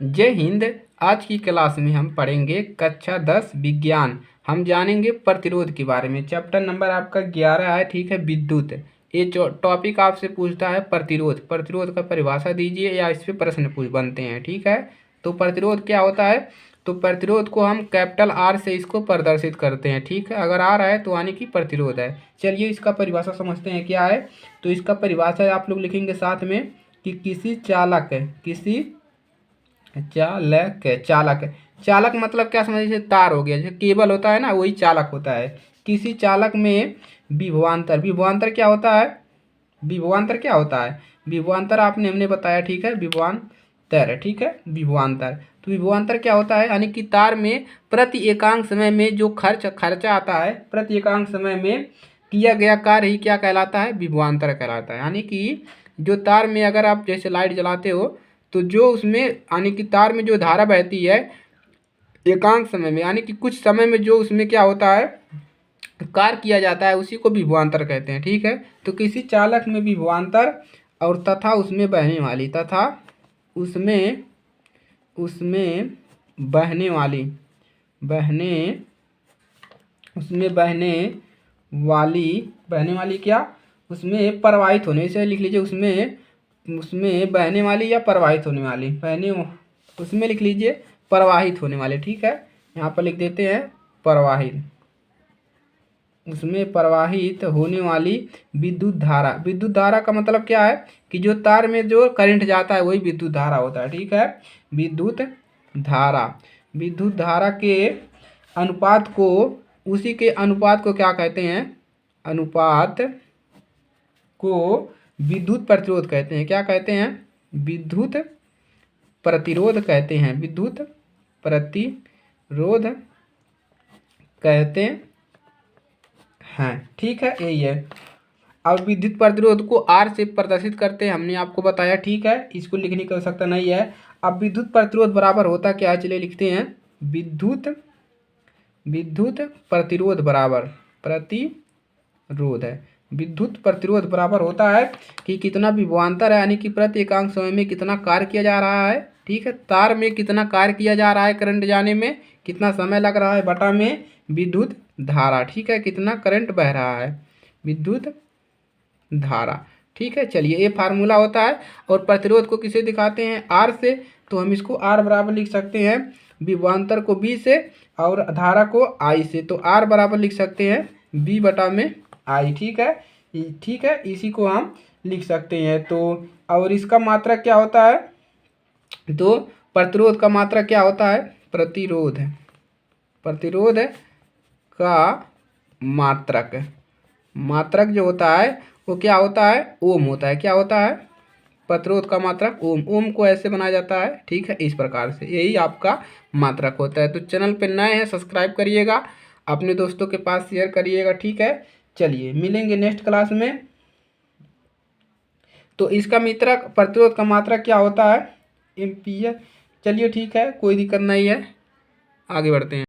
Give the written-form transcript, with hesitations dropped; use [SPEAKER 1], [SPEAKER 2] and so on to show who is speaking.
[SPEAKER 1] जय हिंद। आज की क्लास में हम पढ़ेंगे कक्षा 10 विज्ञान। हम जानेंगे प्रतिरोध के बारे में। चैप्टर नंबर आपका 11 है, ठीक है, विद्युत। ये टॉपिक आपसे पूछता है प्रतिरोध। प्रतिरोध का परिभाषा दीजिए या इस पे प्रश्न पूछ बनते हैं, ठीक है। तो प्रतिरोध क्या होता है? तो प्रतिरोध को हम कैपिटल आर से इसको प्रदर्शित करते हैं, ठीक है। अगर आ रहा है तो यानी कि प्रतिरोध है। चलिए इसका परिभाषा समझते हैं क्या है। तो इसका परिभाषा आप लोग लिखेंगे साथ में कि किसी चालक चालक चालक मतलब क्या समझिए, जैसे तार हो गया, जैसे केबल होता है ना, वही चालक होता है। किसी चालक में विभवांतर, विभवांतर क्या होता है? विभवांतर क्या होता है? विभवांतर आपने हमने बताया, ठीक है, विभवांतर, ठीक है, विभवांतर। तो विभवांतर क्या होता है? यानी कि तार में प्रति एकांक समय में जो खर्चा आता है, प्रति एकांक समय में किया गया कार्य ही क्या कहलाता है? विभवांतर कहलाता है। यानी कि जो तार में अगर आप जैसे लाइट जलाते हो तो जो उसमें यानी कि तार में जो धारा बहती है एकांक समय में, यानी कि कुछ समय में जो उसमें क्या होता है, कार्य किया जाता है, उसी को विभवांतर कहते हैं, ठीक है। तो किसी चालक में विभवांतर और तथा उसमें बहने वाली, तथा उसमें उसमें बहने वाली बहने उसमें बहने वाली क्या, उसमें प्रवाहित होने से लिख लीजिए, उसमें उसमें बहने वाली या प्रवाहित होने वाली, उसमें लिख लीजिए प्रवाहित होने वाले, ठीक है। यहाँ पर लिख देते हैं प्रवाहित, उसमें प्रवाहित होने वाली विद्युत धारा। विद्युत धारा का मतलब क्या है कि जो तार में जो करंट जाता है वही विद्युत धारा होता है, ठीक है। विद्युत धारा, विद्युत धारा के अनुपात को, उसी के अनुपात को क्या कहते हैं? अनुपात को विद्युत प्रतिरोध कहते हैं। क्या कहते हैं? विद्युत प्रतिरोध कहते हैं। विद्युत प्रतिरोध कहते हैं, ठीक है, यही है। अब विद्युत प्रतिरोध को आर से प्रदर्शित करते हैं, हमने आपको बताया, ठीक है। इसको लिखने की आवश्यकता नहीं है। अब विद्युत प्रतिरोध बराबर होता क्या है, चलिए लिखते हैं। विद्युत प्रतिरोध बराबर प्रतिरोध है। विद्युत प्रतिरोध बराबर होता है कि कितना विभवांतर है, यानी कि प्रति एकांक समय में कितना कार्य किया जा रहा है, ठीक है। तार में कितना कार्य किया जा रहा है, करंट जाने में कितना समय लग रहा है, बटा में विद्युत धारा, ठीक है, कितना करंट बह रहा है, विद्युत धारा, ठीक है। चलिए ये फार्मूला होता है। और प्रतिरोध को किसे दिखाते हैं? आर से। तो हम इसको आर बराबर लिख सकते हैं विभवांतर को बी से और धारा को आई से। तो आर बराबर लिख सकते हैं बी बटा में आई, ठीक है, ठीक है, इसी को हम लिख सकते हैं। तो और इसका मात्रक क्या होता है? तो प्रतिरोध का मात्रक क्या होता है? प्रतिरोध का मात्रक जो होता है वो क्या होता है? ओम होता है। क्या होता है? प्रतिरोध का मात्रक ओम। ओम को ऐसे बनाया जाता है, ठीक है, इस प्रकार से, यही आपका मात्रक होता है। तो चैनल पे नए हैं सब्सक्राइब करिएगा, अपने दोस्तों के पास शेयर करिएगा, ठीक है। चलिए मिलेंगे नेक्स्ट क्लास में। तो इसका मात्रक, प्रतिरोध का मात्रक क्या होता है? एम्पियर। चलिए ठीक है, कोई दिक्कत नहीं है, आगे बढ़ते हैं।